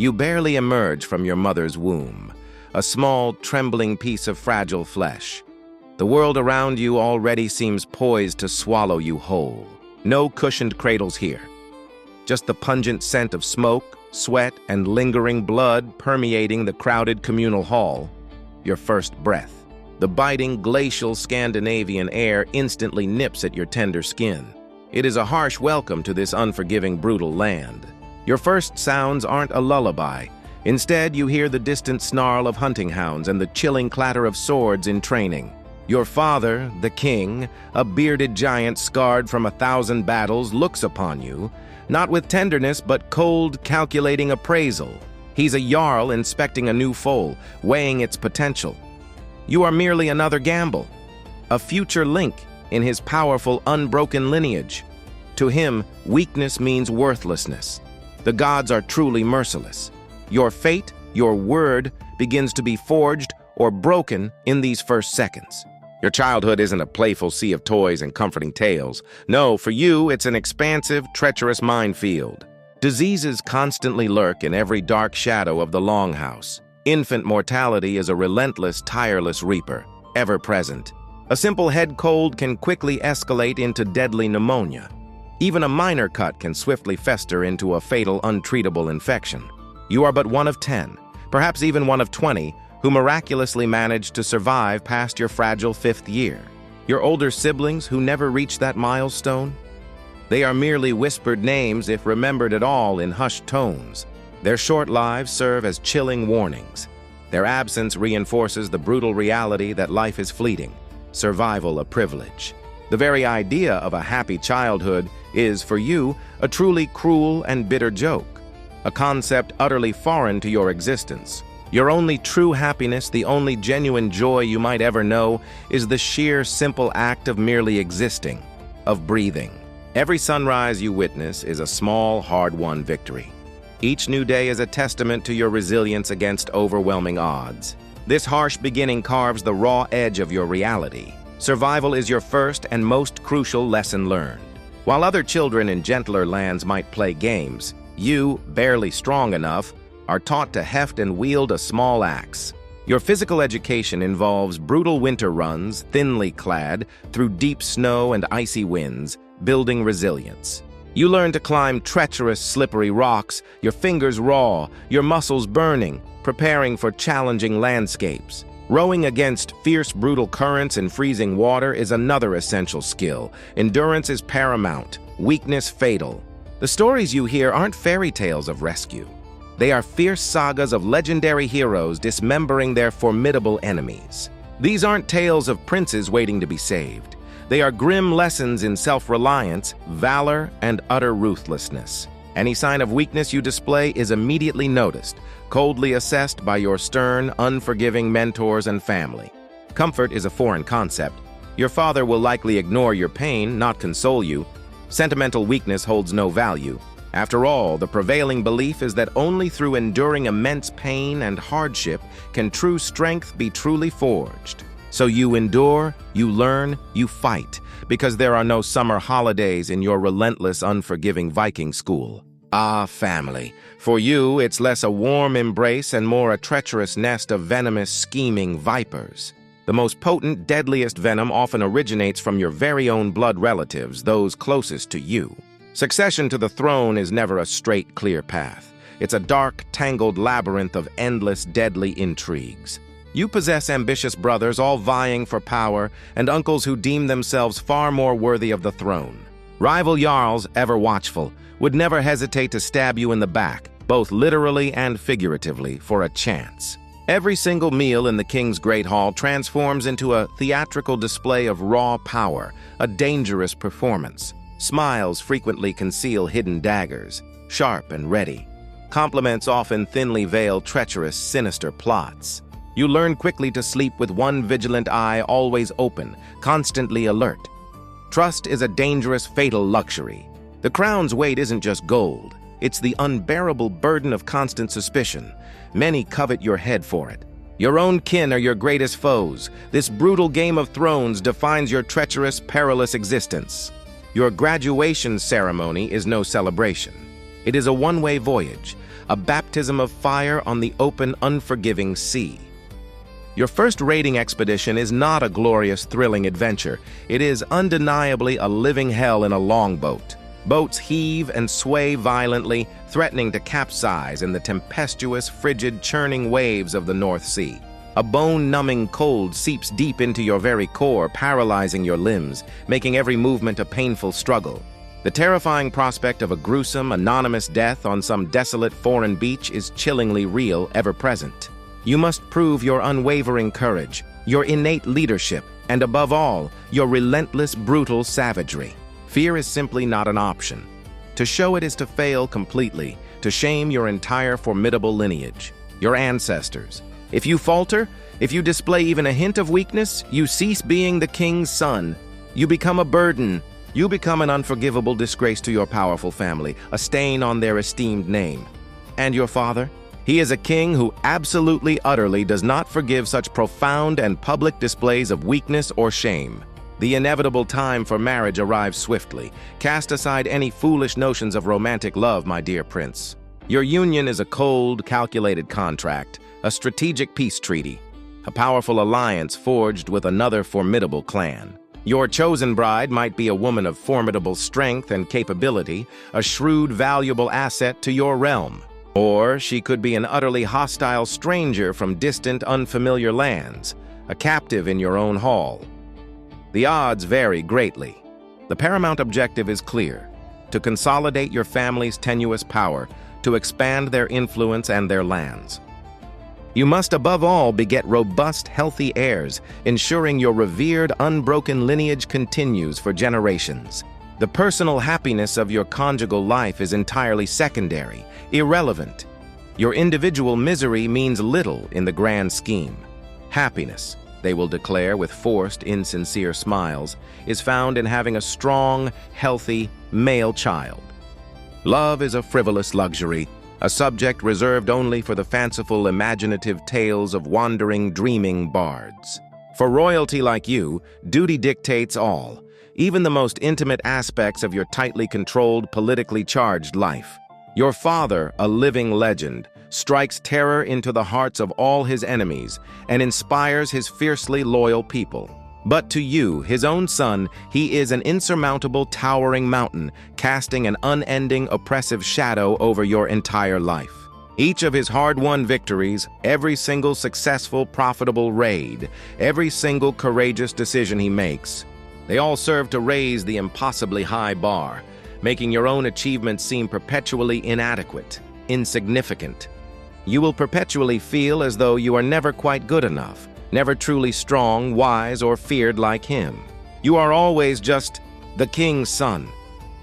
You barely emerge from your mother's womb, a small, trembling piece of fragile flesh. The world around you already seems poised to swallow you whole. No cushioned cradles here. Just the pungent scent of smoke, sweat, and lingering blood permeating the crowded communal hall. Your first breath. The biting, glacial Scandinavian air instantly nips at your tender skin. It is a harsh welcome to this unforgiving, brutal land. Your first sounds aren't a lullaby. Instead, you hear the distant snarl of hunting hounds and the chilling clatter of swords in training. Your father, the king, a bearded giant scarred from 1,000 battles, looks upon you, not with tenderness but cold, calculating appraisal. He's a jarl inspecting a new foal, weighing its potential. You are merely another gamble, a future link in his powerful, unbroken lineage. To him, weakness means worthlessness. The gods are truly merciless. Your fate, your word, begins to be forged or broken in these first seconds. Your childhood isn't a playful sea of toys and comforting tales. No, for you, it's an expansive, treacherous minefield. Diseases constantly lurk in every dark shadow of the longhouse. Infant mortality is a relentless, tireless reaper, ever present. A simple head cold can quickly escalate into deadly pneumonia. Even a minor cut can swiftly fester into a fatal, untreatable infection. You are but one of 10, perhaps even one of 20, who miraculously managed to survive past your fragile 5th year. Your older siblings who never reached that milestone? They are merely whispered names if remembered at all in hushed tones. Their short lives serve as chilling warnings. Their absence reinforces the brutal reality that life is fleeting, survival a privilege. The very idea of a happy childhood is, for you, a truly cruel and bitter joke, a concept utterly foreign to your existence. Your only true happiness, the only genuine joy you might ever know, is the sheer, simple act of merely existing, of breathing. Every sunrise you witness is a small, hard-won victory. Each new day is a testament to your resilience against overwhelming odds. This harsh beginning carves the raw edge of your reality. Survival is your first and most crucial lesson learned. While other children in gentler lands might play games, you, barely strong enough, are taught to heft and wield a small axe. Your physical education involves brutal winter runs, thinly clad, through deep snow and icy winds, building resilience. You learn to climb treacherous, slippery rocks, your fingers raw, your muscles burning, preparing for challenging landscapes. Rowing against fierce, brutal currents in freezing water is another essential skill. Endurance is paramount, weakness fatal. The stories you hear aren't fairy tales of rescue. They are fierce sagas of legendary heroes dismembering their formidable enemies. These aren't tales of princes waiting to be saved. They are grim lessons in self-reliance, valor, and utter ruthlessness. Any sign of weakness you display is immediately noticed, coldly assessed by your stern, unforgiving mentors and family. Comfort is a foreign concept. Your father will likely ignore your pain, not console you. Sentimental weakness holds no value. After all, the prevailing belief is that only through enduring immense pain and hardship can true strength be truly forged. So you endure, you learn, you fight, because there are no summer holidays in your relentless, unforgiving Viking school. Ah, family. For you, it's less a warm embrace and more a treacherous nest of venomous, scheming vipers. The most potent, deadliest venom often originates from your very own blood relatives, those closest to you. Succession to the throne is never a straight, clear path. It's a dark, tangled labyrinth of endless, deadly intrigues. You possess ambitious brothers all vying for power and uncles who deem themselves far more worthy of the throne. Rival jarls, ever watchful, would never hesitate to stab you in the back, both literally and figuratively, for a chance. Every single meal in the king's great hall transforms into a theatrical display of raw power, a dangerous performance. Smiles frequently conceal hidden daggers, sharp and ready. Compliments often thinly veil treacherous, sinister plots. You learn quickly to sleep with one vigilant eye always open, constantly alert. Trust is a dangerous, fatal luxury. The crown's weight isn't just gold. It's the unbearable burden of constant suspicion. Many covet your head for it. Your own kin are your greatest foes. This brutal Game of Thrones defines your treacherous, perilous existence. Your graduation ceremony is no celebration. It is a one-way voyage, a baptism of fire on the open, unforgiving sea. Your first raiding expedition is not a glorious, thrilling adventure. It is undeniably a living hell in a longboat. Boats heave and sway violently, threatening to capsize in the tempestuous, frigid, churning waves of the North Sea. A bone-numbing cold seeps deep into your very core, paralyzing your limbs, making every movement a painful struggle. The terrifying prospect of a gruesome, anonymous death on some desolate foreign beach is chillingly real, ever present. You must prove your unwavering courage, your innate leadership, and above all, your relentless, brutal savagery. Fear is simply not an option. To show it is to fail completely, to shame your entire formidable lineage, your ancestors. If you falter, if you display even a hint of weakness, you cease being the king's son. You become a burden. You become an unforgivable disgrace to your powerful family, a stain on their esteemed name. And your father? He is a king who absolutely, utterly does not forgive such profound and public displays of weakness or shame. The inevitable time for marriage arrives swiftly. Cast aside any foolish notions of romantic love, my dear prince. Your union is a cold, calculated contract, a strategic peace treaty, a powerful alliance forged with another formidable clan. Your chosen bride might be a woman of formidable strength and capability, a shrewd, valuable asset to your realm. Or she could be an utterly hostile stranger from distant, unfamiliar lands, a captive in your own hall. The odds vary greatly. The paramount objective is clear: to consolidate your family's tenuous power, to expand their influence and their lands. You must above all beget robust, healthy heirs, ensuring your revered, unbroken lineage continues for generations. The personal happiness of your conjugal life is entirely secondary, irrelevant. Your individual misery means little in the grand scheme. Happiness, they will declare with forced, insincere smiles, is found in having a strong, healthy, male child. Love is a frivolous luxury, a subject reserved only for the fanciful, imaginative tales of wandering, dreaming bards. For royalty like you, duty dictates all, even the most intimate aspects of your tightly controlled, politically charged life. Your father, a living legend, strikes terror into the hearts of all his enemies and inspires his fiercely loyal people. But to you, his own son, he is an insurmountable, towering mountain, casting an unending, oppressive shadow over your entire life. Each of his hard-won victories, every single successful, profitable raid, every single courageous decision he makes, they all serve to raise the impossibly high bar, making your own achievements seem perpetually inadequate, insignificant. You will perpetually feel as though you are never quite good enough, never truly strong, wise, or feared like him. You are always just the king's son,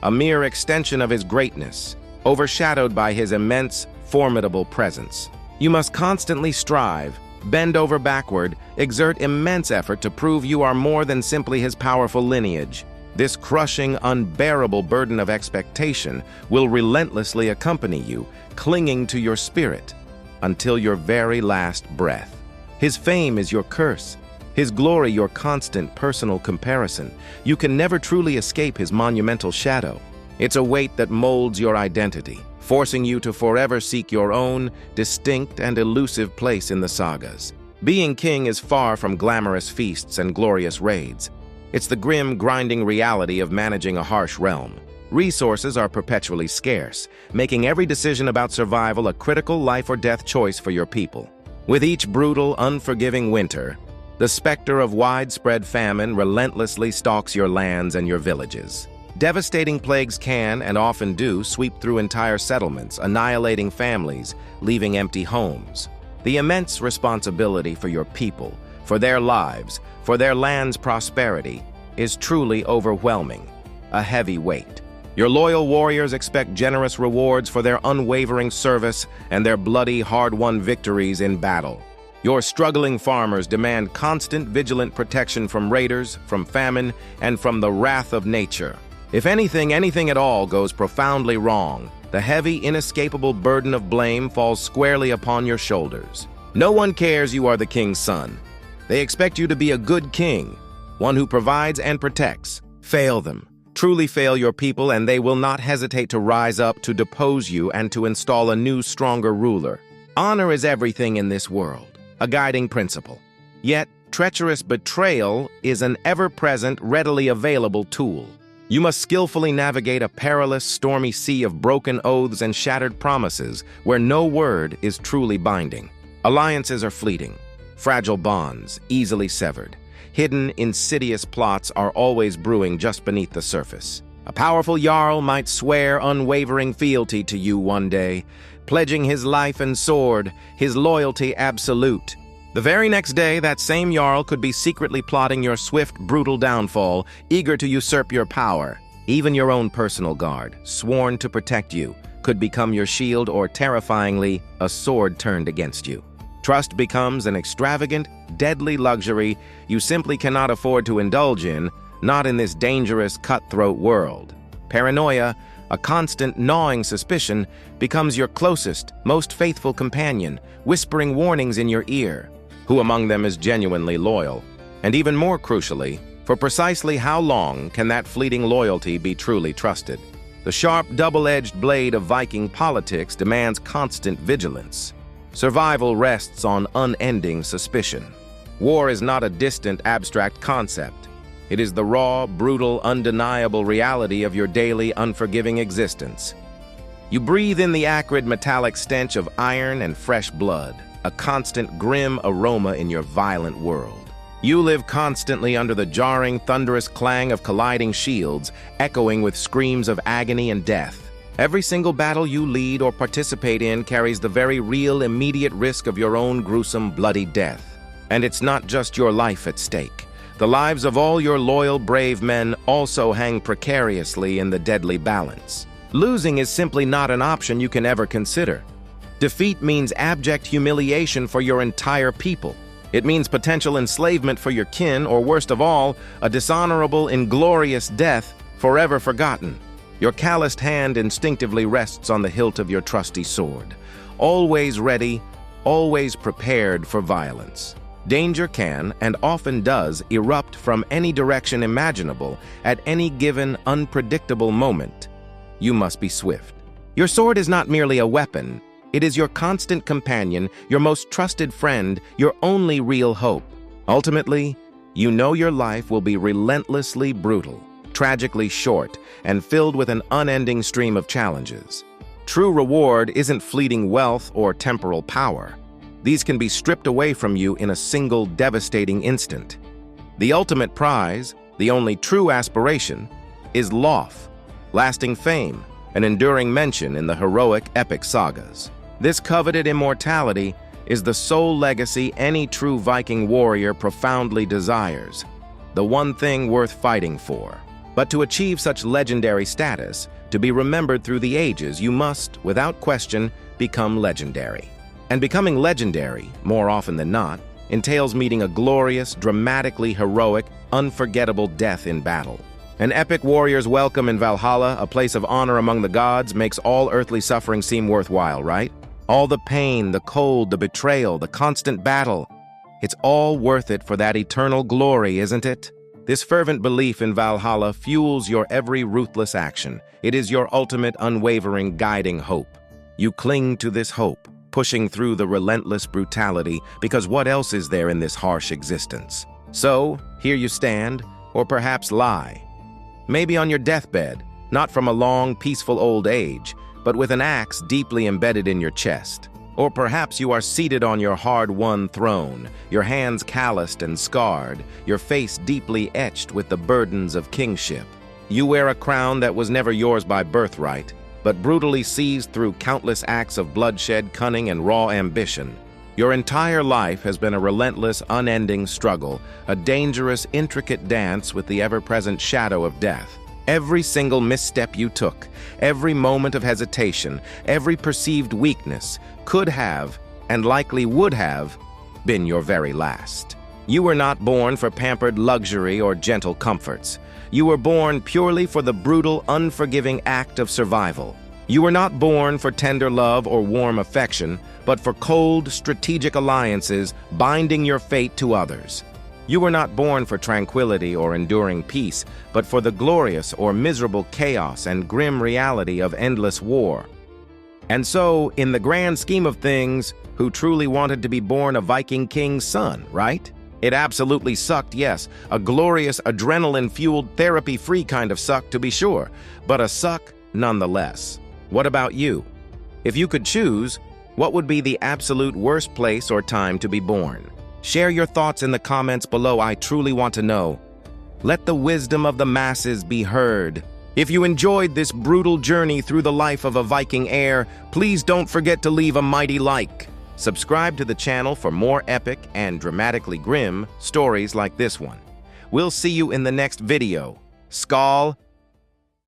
a mere extension of his greatness, overshadowed by his immense, formidable presence. You must constantly strive, bend over backward, exert immense effort to prove you are more than simply his powerful lineage. This crushing, unbearable burden of expectation will relentlessly accompany you, clinging to your spirit, until your very last breath. His fame is your curse, his glory your constant personal comparison. You can never truly escape his monumental shadow. It's a weight that molds your identity, forcing you to forever seek your own distinct and elusive place in the sagas. Being king is far from glamorous feasts and glorious raids. It's the grim, grinding reality of managing a harsh realm. Resources are perpetually scarce, making every decision about survival a critical life-or-death choice for your people. With each brutal, unforgiving winter, the specter of widespread famine relentlessly stalks your lands and your villages. Devastating plagues can, and often do, sweep through entire settlements, annihilating families, leaving empty homes. The immense responsibility for your people, for their lives, for their land's prosperity, is truly overwhelming, a heavy weight. Your loyal warriors expect generous rewards for their unwavering service and their bloody, hard-won victories in battle. Your struggling farmers demand constant, vigilant protection from raiders, from famine, and from the wrath of nature. If anything at all goes profoundly wrong, the heavy, inescapable burden of blame falls squarely upon your shoulders. No one cares you are the king's son. They expect you to be a good king, one who provides and protects. Fail them. Truly fail your people, and they will not hesitate to rise up to depose you and to install a new, stronger ruler. Honor is everything in this world, a guiding principle. Yet, treacherous betrayal is an ever-present, readily available tool. You must skillfully navigate a perilous, stormy sea of broken oaths and shattered promises where no word is truly binding. Alliances are fleeting, fragile bonds easily severed. Hidden, insidious plots are always brewing just beneath the surface. A powerful jarl might swear unwavering fealty to you one day, pledging his life and sword, his loyalty absolute. The very next day, that same jarl could be secretly plotting your swift, brutal downfall, eager to usurp your power. Even your own personal guard, sworn to protect you, could become your shield or, terrifyingly, a sword turned against you. Trust becomes an extravagant, deadly luxury you simply cannot afford to indulge in, not in this dangerous, cutthroat world. Paranoia, a constant, gnawing suspicion, becomes your closest, most faithful companion, whispering warnings in your ear. Who among them is genuinely loyal? And even more crucially, for precisely how long can that fleeting loyalty be truly trusted? The sharp, double-edged blade of Viking politics demands constant vigilance. Survival rests on unending suspicion. War is not a distant, abstract concept. It is the raw, brutal, undeniable reality of your daily, unforgiving existence. You breathe in the acrid, metallic stench of iron and fresh blood, a constant, grim aroma in your violent world. You live constantly under the jarring, thunderous clang of colliding shields, echoing with screams of agony and death. Every single battle you lead or participate in carries the very real, immediate risk of your own gruesome, bloody death. And it's not just your life at stake. The lives of all your loyal, brave men also hang precariously in the deadly balance. Losing is simply not an option you can ever consider. Defeat means abject humiliation for your entire people. It means potential enslavement for your kin, or worst of all, a dishonorable, inglorious death forever forgotten. Your calloused hand instinctively rests on the hilt of your trusty sword, always ready, always prepared for violence. Danger can, and often does, erupt from any direction imaginable at any given unpredictable moment. You must be swift. Your sword is not merely a weapon. It is your constant companion, your most trusted friend, your only real hope. Ultimately, you know your life will be relentlessly brutal, tragically short, and filled with an unending stream of challenges. True reward isn't fleeting wealth or temporal power. These can be stripped away from you in a single devastating instant. The ultimate prize, the only true aspiration, is lof, lasting fame, an enduring mention in the heroic epic sagas. This coveted immortality is the sole legacy any true Viking warrior profoundly desires, the one thing worth fighting for. But to achieve such legendary status, to be remembered through the ages, you must, without question, become legendary. And becoming legendary, more often than not, entails meeting a glorious, dramatically heroic, unforgettable death in battle. An epic warrior's welcome in Valhalla, a place of honor among the gods, makes all earthly suffering seem worthwhile, right? All the pain, the cold, the betrayal, the constant battle. It's all worth it for that eternal glory, isn't it? This fervent belief in Valhalla fuels your every ruthless action. It is your ultimate, unwavering, guiding hope. You cling to this hope, pushing through the relentless brutality, because what else is there in this harsh existence? So, here you stand, or perhaps lie. Maybe on your deathbed, not from a long, peaceful old age, but with an axe deeply embedded in your chest. Or perhaps you are seated on your hard-won throne, your hands calloused and scarred, your face deeply etched with the burdens of kingship. You wear a crown that was never yours by birthright, but brutally seized through countless acts of bloodshed, cunning, and raw ambition. Your entire life has been a relentless, unending struggle, a dangerous, intricate dance with the ever-present shadow of death. Every single misstep you took, every moment of hesitation, every perceived weakness could have, and likely would have, been your very last. You were not born for pampered luxury or gentle comforts. You were born purely for the brutal, unforgiving act of survival. You were not born for tender love or warm affection, but for cold, strategic alliances binding your fate to others. You were not born for tranquility or enduring peace, but for the glorious or miserable chaos and grim reality of endless war. And so, in the grand scheme of things, who truly wanted to be born a Viking king's son, right? It absolutely sucked, yes, a glorious, adrenaline-fueled, therapy-free kind of suck to be sure, but a suck nonetheless. What about you? If you could choose, what would be the absolute worst place or time to be born? Share your thoughts in the comments below. I truly want to know. Let the wisdom of the masses be heard. If you enjoyed this brutal journey through the life of a Viking heir, please don't forget to leave a mighty like. Subscribe to the channel for more epic and dramatically grim stories like this one. We'll see you in the next video. Skål!